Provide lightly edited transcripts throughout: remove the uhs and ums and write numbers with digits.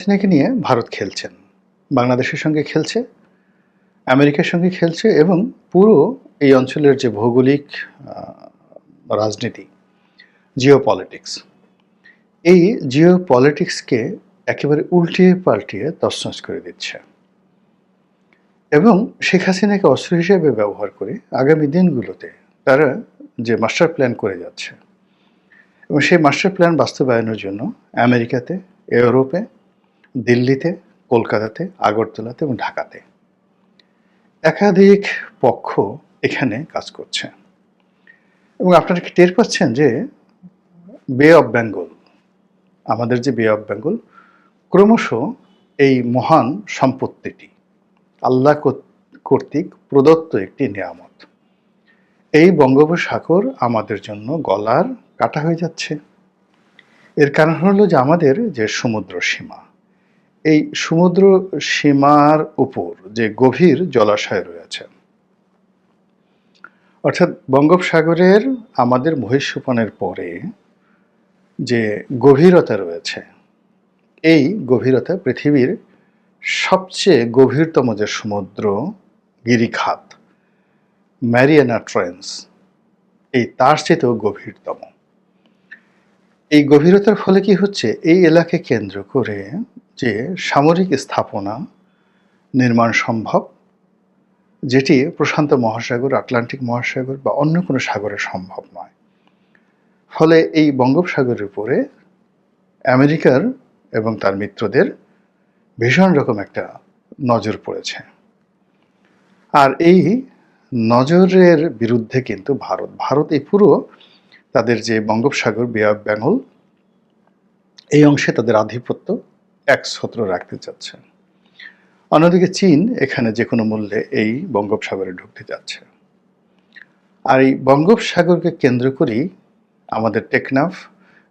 হাসিনাকে নিয়ে ভারত খেলছেন। বাংলাদেশের সঙ্গে খেলছে, আমেরিকার সঙ্গে খেলছে এবং পুরো এই অঞ্চলের যে ভৌগোলিক আ রাজনীতি, জিওপলিটিক্স, এই জিওপলিটিক্সকে একেবারে উল্টিয়ে পাল্টিয়ে তছনছ করে দিচ্ছে। এবং শেখ হাসিনাকে অস্ত্র হিসেবে ব্যবহার করে আগামী দিনগুলোতে তারা যে মাস্টার প্ল্যান করে যাচ্ছে এবং সেই মাস্টার প্ল্যান বাস্তবায়নের জন্য আমেরিকাতে, ইউরোপে, দিল্লিতে, কলকাতাতে, আগরতলাতে এবং ঢাকাতে একাধিক পক্ষ এখানে কাজ করছে। এবং আপনারা কি টের পাচ্ছেন যে বে অফ বেঙ্গল, আমাদের যে বে অফ বেঙ্গল, ক্রমশ এই মহান সম্পত্তিটি আল্লাহ কর্তৃক প্রদত্ত একটি নেয়ামত। এই বঙ্গোপসাগর আমাদের জন্য গলার কাটা হয়ে যাচ্ছে। এর কারণ হলো যে আমাদের যে সমুদ্র সীমা, এই সমুদ্র সীমার উপর যে গভীর জলাশয় রয়েছে, অর্থাৎ বঙ্গোপসাগরের আমাদের মহিষসোপানের পরে যে গভীরতা রয়েছে, এই গভীরতা পৃথিবীর সবচেয়ে গভীরতম যে সমুদ্র গিরিখাত, ম্যারিয়ানা ট্রেঞ্চ, এই তার চেয়েতেও গভীরতম। এই গভীরতার ফলে কি হচ্ছে, এই এলাকাকে কেন্দ্র করে যে সামরিক স্থাপনা নির্মাণ সম্ভব, যেটি প্রশান্ত মহাসাগর, আটলান্টিক মহাসাগর বা অন্য কোনো সাগরে সম্ভব নয়। ফলে এই বঙ্গোপসাগরের উপরে আমেরিকার এবং তার মিত্রদের ভীষণ রকম একটা নজর পড়েছে। আর এই নজরের বিরুদ্ধে কিন্তু ভারত এই পুরো তাদের যে বঙ্গোপসাগর, বে অফ বেঙ্গল, এই অংশে তাদের আধিপত্য একছত্র রাখতে চাচ্ছে। অন্যদিকে চীন এখানে যে কোনো মূল্যে এই বঙ্গোপসাগরে ঢুকতে যাচ্ছে। আর এই বঙ্গোপসাগরকে কেন্দ্র করেই আমাদের টেকনাফ,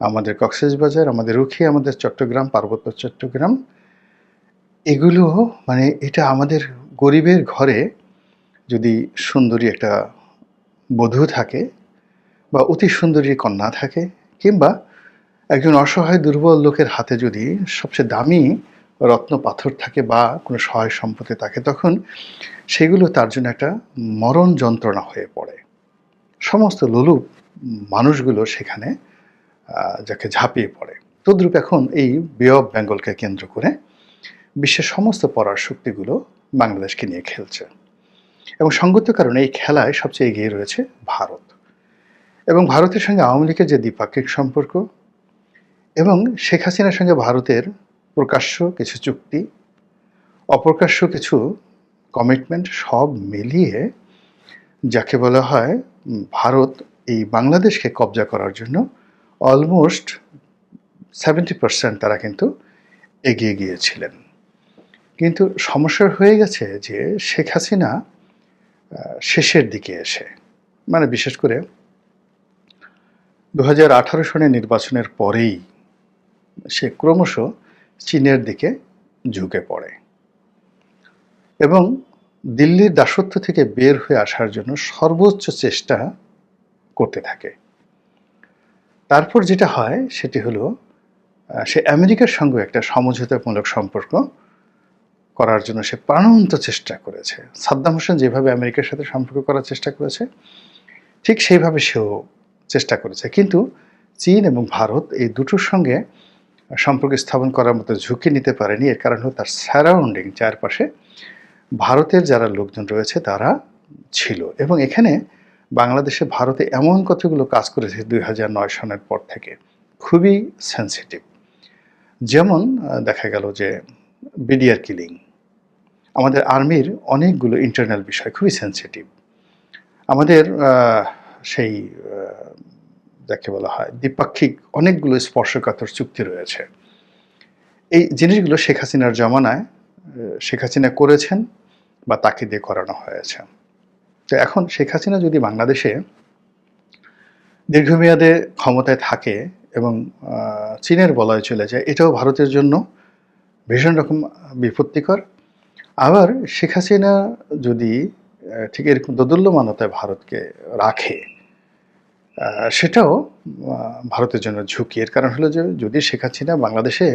আমাদের কক্সবাজার, আমাদের রুখি, আমাদের চট্টগ্রাম, পার্বত্য চট্টগ্রাম, এগুলো মানে এটা আমাদের গরিবের ঘরে যদি সুন্দরী একটা বধূ থাকে বা অতি সুন্দরী কন্যা থাকে, কিংবা একজন অসহায় দুর্বল লোকের হাতে যদি সবচেয়ে দামি রত্ন পাথর থাকে বা কোনো সহায় সম্পত্তি থাকে, তখন সেগুলো তার জন্য একটা মরণ যন্ত্রণা হয়ে পড়ে। সমস্ত লোলুপ মানুষগুলো সেখানে যাকে ঝাঁপিয়ে পড়ে। তদ্রূপ এখন এই বে অফ বেঙ্গলকে কেন্দ্র করে বিশ্বের সমস্ত পরাশক্তিগুলো বাংলাদেশকে নিয়ে খেলছে। এবং সঙ্গত কারণে এই খেলায় সবচেয়ে এগিয়ে রয়েছে ভারত। এবং ভারতের সঙ্গে আওয়ামী লীগের যে দ্বিপাক্ষিক সম্পর্ক এবং শেখ হাসিনার সঙ্গে ভারতের প্রকাশ্য কিছু চুক্তি, অপ্রকাশ্য কিছু কমিটমেন্ট, সব মিলিয়ে যাকে বলা হয় ভারত এই বাংলাদেশকে কবজা করার জন্য অলমোস্ট 70% তারা কিন্তু এগিয়ে গিয়েছিলেন। কিন্তু সমস্যা হয়ে গেছে যে শেখ হাসিনা শেষের দিকে এসে, মানে বিশেষ করে 2018 সনের নির্বাচনের পরেই সে ক্রমশ চীনের দিকে ঝুঁকে পড়ে এবং দিল্লির দাসত্ব থেকে বের হয়ে আসার জন্য সর্বোচ্চ চেষ্টা করতে থাকে। তারপর যেটা হয় সেটি হলো সে আমেরিকার সঙ্গে একটা সমঝোতামূলক সম্পর্ক করার জন্য সে প্রাণান্ত চেষ্টা করেছে। সাদ্দাম হোসেন যেভাবে আমেরিকার সাথে সম্পর্ক করার চেষ্টা করেছে, ঠিক সেইভাবে সেও চেষ্টা করেছে। কিন্তু চীন এবং ভারত এই দুটোর সঙ্গে সম্পর্ক স্থাপন করার মতো ঝুঁকি নিতে পারেনি। এর কারণ হলো তার সারাউন্ডিং, চারপাশে ভারতের যারা লোকজন রয়েছে তারা ছিল। এবং এখানে বাংলাদেশে ভারতে এমন কতগুলো কাজ করেছে 2009 সনের পর থেকে, খুবই সেন্সিটিভ। যেমন দেখা গেল যে বিডিআর কিলিং, আমাদের আর্মির অনেকগুলো ইন্টারনাল বিষয় খুবই সেন্সিটিভ। আমাদের সেই যাকে বলা হয় দ্বিপাক্ষিক অনেকগুলো স্পর্শকাতর চুক্তি রয়েছে। এই জিনিসগুলো শেখ হাসিনার জমানায় শেখ হাসিনা করেছেন বা তাকে দিয়ে করানো হয়েছে। তো এখন শেখ হাসিনা যদি বাংলাদেশে দীর্ঘমেয়াদে ক্ষমতায় থাকে এবং চীনের বলয়ে চলে যায়, এটাও ভারতের জন্য ভীষণ রকম বিপত্তিকর। আবার শেখ হাসিনা যদি ঠিক এরকম দোদুল্যমানতায় ভারতকে রাখে, সেটাও ভারতের জন্য ঝুঁকি। এর কারণ হলো যে যদি শেখ হাসিনা বাংলাদেশে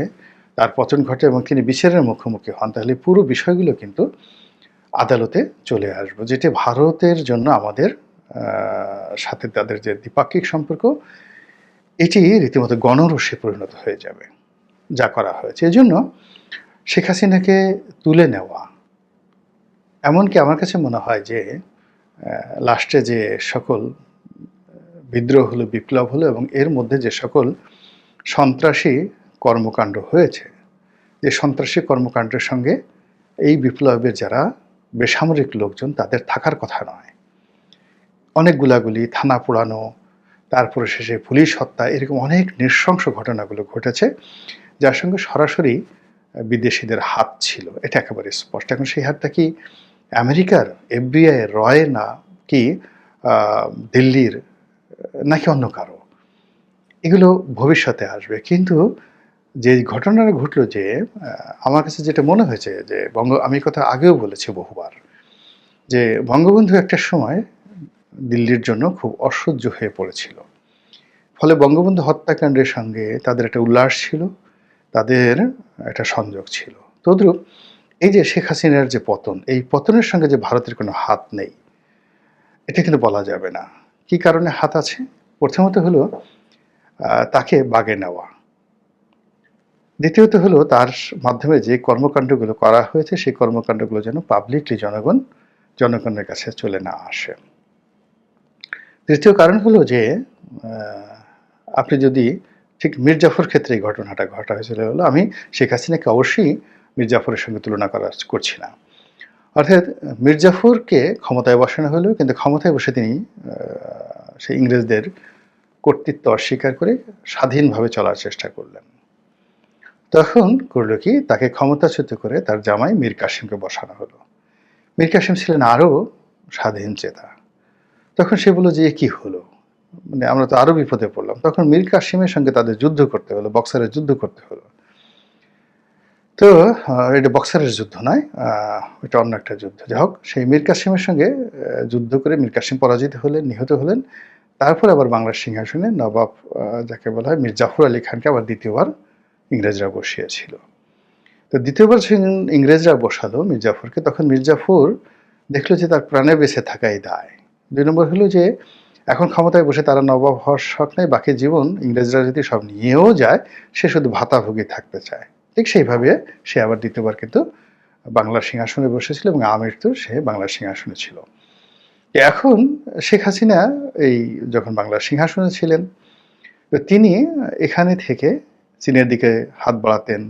তার পতন ঘটে এবং তিনি বিচারের মুখোমুখি হন, তাহলে পুরো বিষয়গুলো কিন্তু আদালতে চলে আসবে, যেটি ভারতের জন্য আমাদের সাথে তাদের যে দ্বিপাক্ষিক সম্পর্ক, এটি রীতিমতো গণরোষে পরিণত হয়ে যাবে যা করা হয়েছে। এজন্য শেখ হাসিনাকে তুলে নেওয়া, এমনকি আমার কাছে মনে হয় যে লাস্টে যে সকল বিদ্রোহ হলো, বিপ্লব হলো এবং এর মধ্যে যে সকল সন্ত্রাসী কর্মকাণ্ড হয়েছে, যে সন্ত্রাসী কর্মকাণ্ডের সঙ্গে এই বিপ্লবের যারা বেসামরিক লোকজন তাদের থাকার কথা নয়। অনেক গুলাগুলি, থানা পোড়ানো, তারপরে শেষে পুলিশ হত্যা, এরকম অনেক নৃশংস ঘটনাগুলো ঘটেছে যার সঙ্গে সরাসরি বিদেশিদের হাত ছিল, এটা একেবারে স্পষ্ট। এখন সেই হাতটা কি আমেরিকার FBI রয়, না কি দিল্লির, নাকি অন্য কারো, এগুলো ভবিষ্যতে আসবে। কিন্তু যে ঘটনাটা ঘটলো, যে আমার কাছে যেটা মনে হয়েছে যে আমি কথা আগেও বলেছি বহুবার, যে বঙ্গবন্ধু একটা সময় দিল্লির জন্য খুব অসহ্য হয়ে পড়েছিল। ফলে বঙ্গবন্ধু হত্যাকাণ্ডের সঙ্গে তাদের একটা উল্লাস ছিল, তাদের একটা সংযোগ ছিল। তদ্রূপ এই যে শেখ হাসিনার যে পতন, এই পতনের সঙ্গে যে ভারতের কোনো হাত নেই, এটা কিন্তু বলা যাবে না। কি কারণে হাত আছে? প্রথমত হলো তাকে বাগে নেওয়া, দ্বিতীয়ত হলো তার মাধ্যমে যে কর্মকাণ্ডগুলো করা হয়েছে সেই কর্মকাণ্ডগুলো যেন পাবলিকলি জনগণের কাছে চলে না আসে। তৃতীয় কারণ হলো যে আপনি যদি ঠিক মীর জাফর ক্ষেত্রে এই ঘটনাটা ঘটা হয়েছিল, হলো আমি শেখ হাসিনাকে অবশ্যই মীর জাফরের সঙ্গে তুলনা করছি না। অর্থাৎ মীর জাফরকে ক্ষমতায় বসানো হলো, কিন্তু ক্ষমতায় বসে তিনি সেই ইংরেজদের কর্তৃত্ব অস্বীকার করে স্বাধীনভাবে চলার চেষ্টা করলেন। তখন করলো কি, তাকে ক্ষমতাচ্যুত করে তার জামাই মীর কাসিমকে বসানো হলো। মীর কাসিম ছিলেন আরও স্বাধীন চেতা। তখন সে বলল যে কি হলো, মানে আমরা তো আরো বিপদে পড়লাম। তখন মীর কাসিমের সঙ্গে তাদের যুদ্ধ করতে হলো, বক্সারের যুদ্ধ করতে হলো। তো এটা বক্সারের যুদ্ধ নয়, এটা অন্য একটা যুদ্ধ। যাই হোক, সেই মীর কাসিমের সঙ্গে যুদ্ধ করে মীর কাসিম পরাজিত হলেন, নিহত হলেন। তারপর আবার বাংলার সিংহাসনে নবাব যাকে বলা হয় মীর জাফর আলী খানকে আবার দ্বিতীয়বার ইংরেজরা বসিয়েছিল। তো দ্বিতীয়বার ইংরেজরা বসালো মীর জাফরকে, তখন মীর জাফর দেখলো যে তার প্রাণে বেঁচে থাকাই দায়। ২ নম্বর হলো যে এখন ক্ষমতায় বসে তারা নবাব হওয়ার শখ নেই, বাকি জীবন ইংরেজরা যদি সব নিয়েও যায় সে শুধু ভাতাভোগী থাকতে চায়। ঠিক সেইভাবে সে আবার দ্বিতীয়বার কিন্তু বাংলার সিংহাসনে বসেছিল এবং আমৃত্যু সে বাংলার সিংহাসনে ছিল। এখন শেখ হাসিনা এই যখন বাংলার সিংহাসনে ছিলেন, তো তিনি এখানে থেকে চীনের দিকে হাত বাড়াতেন,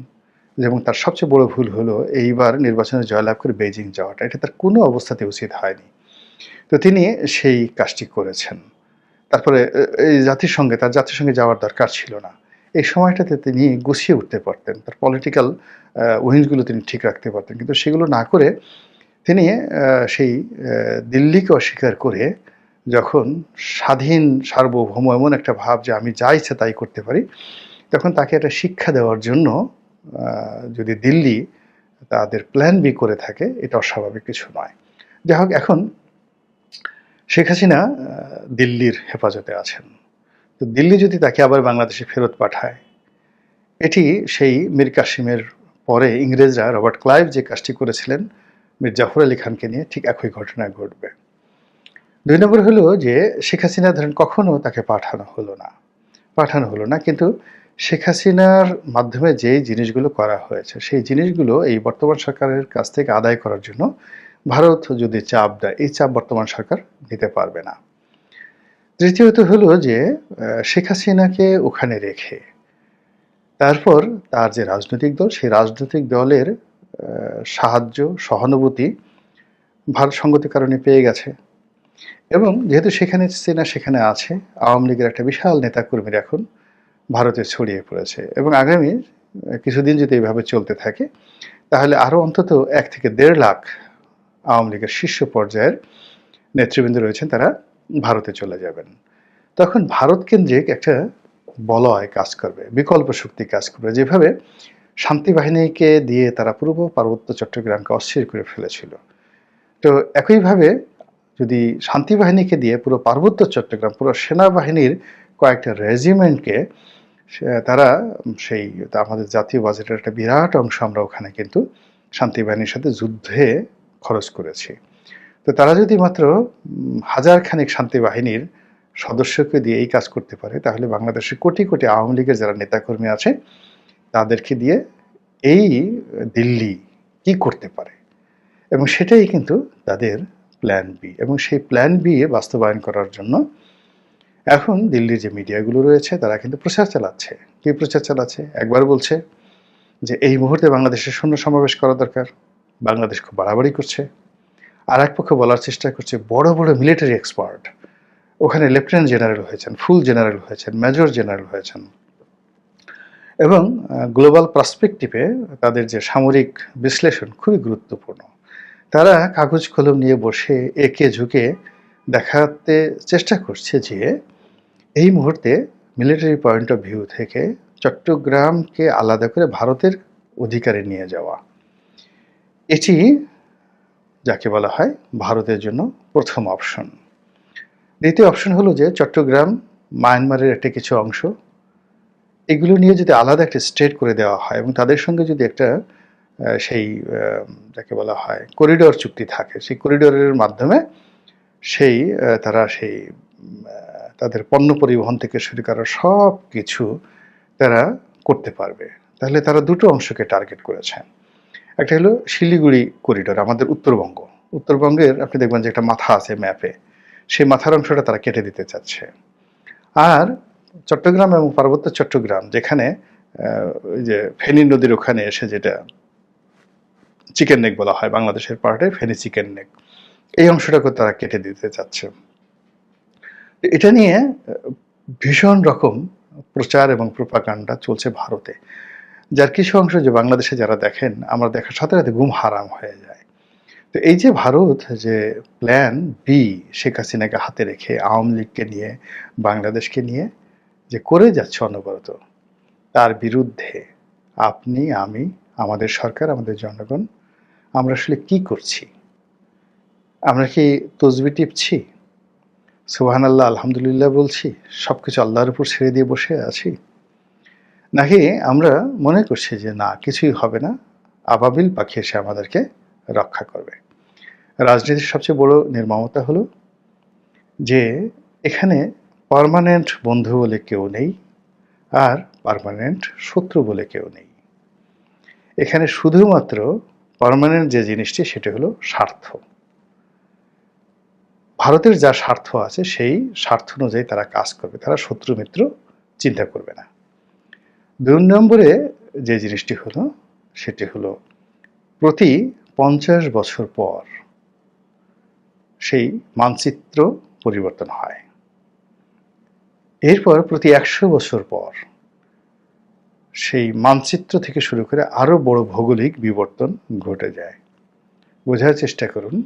এবং তার সবচেয়ে বড় ভুল হলো এইবার নির্বাচনে জয়লাভ করে বেইজিং যাওয়াটা। এটা তার কোনো অবস্থাতে উচিত হয়নি। তো তিনি সেই কাজটি করেছেন। তারপরে এই তার জাতিসংঘে যাওয়ার দরকার ছিল না। এই সময়টাতে তিনি গুছিয়ে উঠতে পারতেন, তার পলিটিক্যাল উইংসগুলো তিনি ঠিক রাখতে পারতেন, কিন্তু সেগুলো না করে তিনি সেই দিল্লিকে অস্বীকার করে যখন স্বাধীন সার্বভৌম এমন একটা ভাব যে আমি যা ইচ্ছে তাই করতে পারি, তখন তাকে একটা শিক্ষা দেওয়ার জন্য যদি দিল্লি তাদের প্ল্যান বি করে থাকে, এটা অস্বাভাবিক কিছু নয়। যাই হোক, এখন শেখ হাসিনা দিল্লির হেফাজতে আছেন। তো দিল্লি যদি তাকে আবার বাংলাদেশে ফেরত পাঠায়, এটি সেই মীর কাসিমের পরে ইংরেজরা রবার্ট ক্লাইভ যে কাজটি করেছিলেন মীর জাফর আলী খানকে নিয়ে, ঠিক একই ঘটনা ঘটবে। ২ নম্বর হলো যে শেখ হাসিনা ধরেন কখনো তাকে পাঠানো হলো না, কিন্তু শেখ হাসিনার মাধ্যমে যে জিনিসগুলো করা হয়েছে সেই জিনিসগুলো এই বর্তমান সরকারের কাছ থেকে আদায় করার জন্য ভারত যদি চাপ দেয়, এই চাপ বর্তমান সরকার নিতে পারবে না। তৃতীয়ত হলো যে শেখ হাসিনাকে ওখানে রেখে তারপর তার যে রাজনৈতিক দল, সেই রাজনৈতিক দলের সাহায্য, সহানুভূতি ভারত সঙ্গতির কারণে পেয়ে গেছে। এবং যেহেতু সেখানে আছে, আওয়ামী লীগের একটা বিশাল নেতাকর্মীরা এখন ভারতে ছড়িয়ে পড়েছে, এবং আগামী কিছুদিন যদি এইভাবে চলতে থাকে তাহলে আরও অন্তত ১ থেকে ১.৫ লাখ আওয়ামী লীগের শীর্ষ পর্যায়ের নেতৃবৃন্দ রয়েছেন, তারা ভারতে চলে যাবেন। তখন ভারত কেন্দ্রিক একটা বলয় কাজ করবে, বিকল্প শক্তি কাজ করবে। যেভাবে শান্তি বাহিনীকে দিয়ে তারা পূর্ব পার্বত্য চট্টগ্রামকে অস্থির করে ফেলেছিল, তো একইভাবে যদি শান্তি বাহিনীকে দিয়ে পুরো পার্বত্য চট্টগ্রাম, পুরো সেনাবাহিনীর কয়েকটা রেজিমেন্টকে তারা সেই আমাদের জাতীয় বাজেটের একটা বিরাট অংশ আমরা ওখানে কিন্তু শান্তি বাহিনীর সাথে যুদ্ধে খরচ করেছি। তো তারা যদি মাত্র হাজার খানেক শান্তি বাহিনীর সদস্যকে দিয়ে এই কাজ করতে পারে, তাহলে বাংলাদেশের কোটি কোটি আওয়ামী লীগের যারা নেতাকর্মী আছে তাদেরকে দিয়ে এই দিল্লি কি করতে পারে, এবং সেটাই কিন্তু তাদের প্ল্যান বি। এবং সেই প্ল্যান বি বাস্তবায়ন করার জন্য এখন দিল্লির যে মিডিয়াগুলো রয়েছে তারা কিন্তু প্রচার চালাচ্ছে। কি প্রচার চালাচ্ছে? একবার বলছে যে এই মুহূর্তে বাংলাদেশের সৈন্য সমাবেশ করা দরকার, বাংলাদেশ খুব বাড়াবাড়ি করছে। আর এক পক্ষে বলার চেষ্টা করছে বড় বড় মিলিটারি এক্সপার্ট ওখানে লেফটেন্যান্ট জেনারেল হয়েছেন, ফুল জেনারেল হয়েছেন, মেজর জেনারেল হয়েছেন, এবং গ্লোবাল পার্সপেক্টিভে তাদের যে সামরিক বিশ্লেষণ খুবই গুরুত্বপূর্ণ। তারা কাগজ কলম নিয়ে বসে একে ঝুঁকে দেখাতে চেষ্টা করছে যে এই মুহূর্তে মিলিটারি পয়েন্ট অফ ভিউ থেকে চট্টগ্রামকে আলাদা করে ভারতের অধিকারে নিয়ে যাওয়া, এটি যাকে বলা হয় ভারতের জন্য প্রথম অপশন। দ্বিতীয় অপশন হলো যে চট্টগ্রাম মায়ানমারের একটা কিছু অংশ, এগুলো নিয়ে যদি আলাদা একটা স্টেট করে দেওয়া হয় এবং তাদের সঙ্গে যদি একটা সেই যাকে বলা হয় করিডোর চুক্তি থাকে, সেই করিডোরের মাধ্যমে সেই তারা সেই তাদের পণ্য পরিবহন থেকে শুরু করার সব কিছু তারা করতে পারবে। তাহলে তারা দুটো অংশকে টার্গেট করেছে। একটা হলো শিলিগুড়ি করিডোর, আমাদের উত্তরবঙ্গ, উত্তরবঙ্গের আপনি দেখবেন যে একটা মাথা আছে ম্যাপে, সেই মাথার অংশটা তারা কেটে দিতে চাচ্ছে। আর চট্টগ্রাম এবং পার্বত্য চট্টগ্রাম, যেখানে ওই যে ফেনী নদীর ওখানে এসে যেটা চিকেন নেক বলা হয় বাংলাদেশের পার্টে, ফেনী চিকেন নেক, এই অংশটাকে তারা কেটে দিতে চাচ্ছে। এটা নিয়ে ভীষণ রকম প্রচার এবং প্রোপাগান্ডা চলছে ভারতে, যার কিছু অংশ যে বাংলাদেশে যারা দেখেন, আমরা দেখার সাথে সাথে ঘুম হারাম হয়ে যায়। তো এই যে ভারত যে প্ল্যান বি শেখ হাসিনাকে হাতে রেখে আওয়ামী লীগকে নিয়ে বাংলাদেশকে নিয়ে যে করে যাচ্ছে অনবরত, তার বিরুদ্ধে আপনি, আমি, আমাদের সরকার, আমাদের জনগণ, আমরা আসলে কি করছি? আমরা কি তসবি টিপছি, সুবহানাল্লাহ আলহামদুলিল্লাহ বলছি, সবকিছু আল্লাহর উপর ছেড়ে দিয়ে বসে আছি, নাকি আমরা মনে করছি যে না কিছুই হবে না, আবাবিল পাখি এসে আমাদেরকে রক্ষা করবে? রাজনীতির সবচেয়ে বড় নির্মমতা হলো যে এখানে পার্মানেন্ট বন্ধু বলে কেউ নেই, আর পার্মানেন্ট শত্রু বলে কেউ নেই। এখানে শুধুমাত্র পার্মানেন্ট যে জিনিসটি সেটা হলো স্বার্থ। ভারতের যা স্বার্থ আছে সেই স্বার্থ অনুযায়ী তারা কাজ করবে, তারা শত্রু মিত্র চিন্তা করবে না। ২ নম্বরে যে জিনিসটি হলো সেটি হলো প্রতি ৫০ বছর পর সেই মানচিত্র পরিবর্তন হয়। এরপর প্রতি ১০০ বছর পর সেই মানচিত্র থেকে শুরু করে আরো বড় ভৌগোলিক বিবর্তন ঘটে যায়। বোঝার চেষ্টা করুন,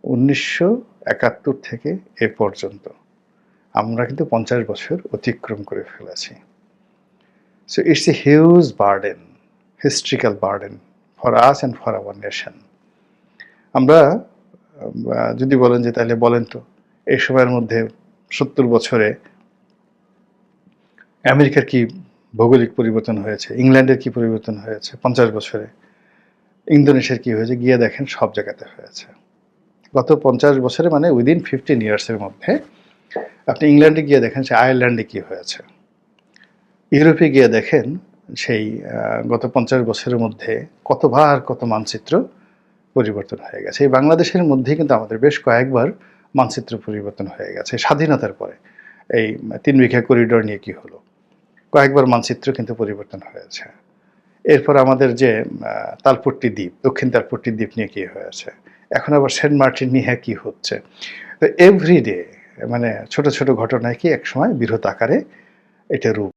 ১৯৭১ থেকে এ পর্যন্ত আমরা কিন্তু ৫০ বছর অতিক্রম করে ফেলেছি। So it's a huge burden, historical burden for us and for our nation. আমরা যদি বলেন যে তাহলে বলেন তো এই সময়ের মধ্যে ৭০ বছরে আমেরিকার কি ভৌগোলিক পরিবর্তন হয়েছে, ইংল্যান্ডের কি পরিবর্তন হয়েছে, ৫০ বছরে ইন্দোনেশিয়ার কি হয়েছে, গিয়ে দেখেন সব জায়গাতে হয়েছে। গত ৫০ বছরে মানে উইদিন 15 ইয়ার্সের মধ্যে আপনি ইংল্যান্ডে গিয়ে দেখেন সে আয়ারল্যান্ডে কি হয়েছে, ইউরোপে গিয়ে দেখেন সেই গত ৫০ বছরের মধ্যে কতবার কত মানচিত্র পরিবর্তন হয়ে গেছে। এই বাংলাদেশের মধ্যেই কিন্তু আমাদের বেশ কয়েকবার মানচিত্র পরিবর্তন হয়ে গেছে। স্বাধীনতার পরে এই ৩ বিঘা করিডোর নিয়ে কি হলো, কয়েকবার মানচিত্র কিন্তু পরিবর্তন হয়েছে। এরপর আমাদের যে তালপট্টি দ্বীপ, দক্ষিণ তালপট্টি দ্বীপ নিয়ে কি হয়েছে, এখন আবার সেন্ট মার্টিন নিয়ে কি হচ্ছে। তো এভরিডে মানে ছোট ছোট ঘটনায় কি একসময় বৃহৎ আকারে এটা রূপ